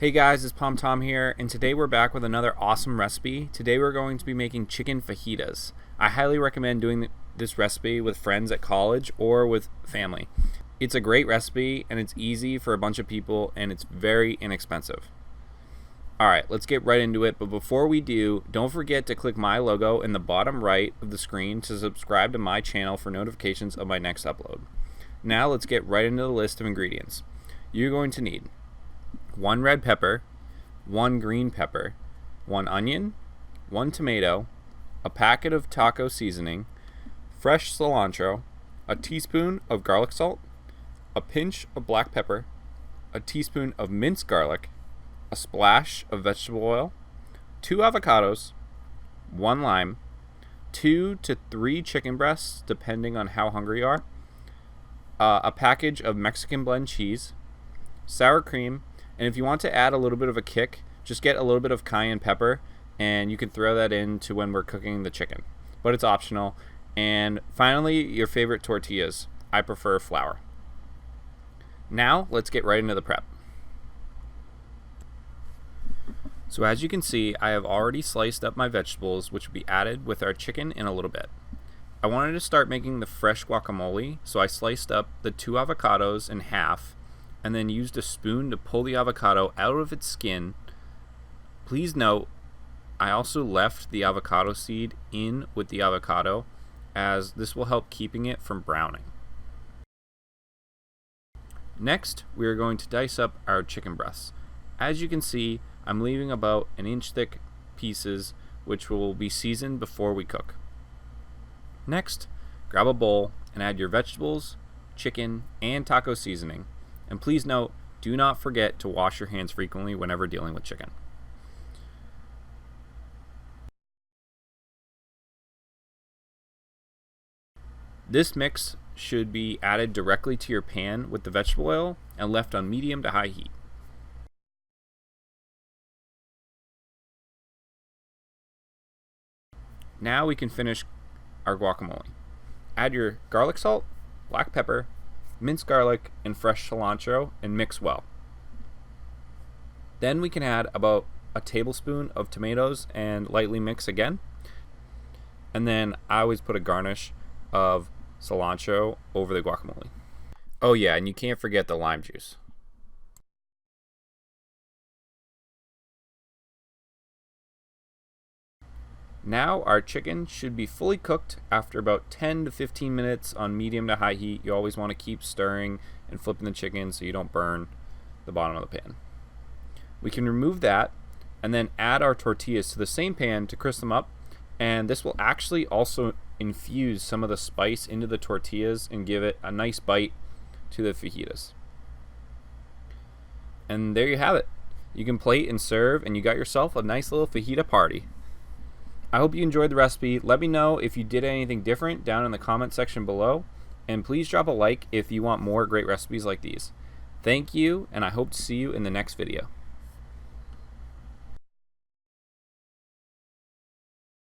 Hey guys, it's Pom Tom here, and today we're back with another awesome recipe. Today we're going to be making chicken fajitas. I highly recommend doing this recipe with friends at college or with family. It's a great recipe and it's easy for a bunch of people and it's very inexpensive. Alright, let's get right into it, but before we do, don't forget to click my logo in the bottom right of the screen to subscribe to my channel for notifications of my next upload. Now let's get right into the list of ingredients. You're going to need 1 red pepper, 1 green pepper, 1 onion, 1 tomato, a packet of taco seasoning, fresh cilantro, a teaspoon of garlic salt, a pinch of black pepper, a teaspoon of minced garlic, a splash of vegetable oil, 2 avocados, 1 lime, 2 to 3 chicken breasts depending on how hungry you are, a package of Mexican blend cheese, sour cream, and if you want to add a little bit of a kick, just get a little bit of cayenne pepper and you can throw that into when we're cooking the chicken. But it's optional. And finally, your favorite tortillas. I prefer flour. Now, let's get right into the prep. So as you can see, I have already sliced up my vegetables, which will be added with our chicken in a little bit. I wanted to start making the fresh guacamole, so I sliced up the 2 avocados in half and then used a spoon to pull the avocado out of its skin. Please note, I also left the avocado seed in with the avocado, as this will help keeping it from browning. Next, we are going to dice up our chicken breasts. As you can see, I'm leaving about 1-inch thick pieces, which will be seasoned before we cook. Next, grab a bowl and add your vegetables, chicken, and taco seasoning. And please note, do not forget to wash your hands frequently whenever dealing with chicken. This mix should be added directly to your pan with the vegetable oil and left on medium to high heat. Now we can finish our guacamole. Add your garlic salt, black pepper, minced garlic, and fresh cilantro and mix well. Then we can add about a tablespoon of tomatoes and lightly mix again. And then I always put a garnish of cilantro over the guacamole. Oh yeah, and you can't forget the lime juice. Now our chicken should be fully cooked after about 10 to 15 minutes on medium to high heat. You always want to keep stirring and flipping the chicken so you don't burn the bottom of the pan. We can remove that and then add our tortillas to the same pan to crisp them up, and this will actually also infuse some of the spice into the tortillas and give it a nice bite to the fajitas. And there you have it. You can plate and serve and you got yourself a nice little fajita party. I hope you enjoyed the recipe. Let me know if you did anything different down in the comment section below, and please drop a like if you want more great recipes like these. Thank you, and I hope to see you in the next video.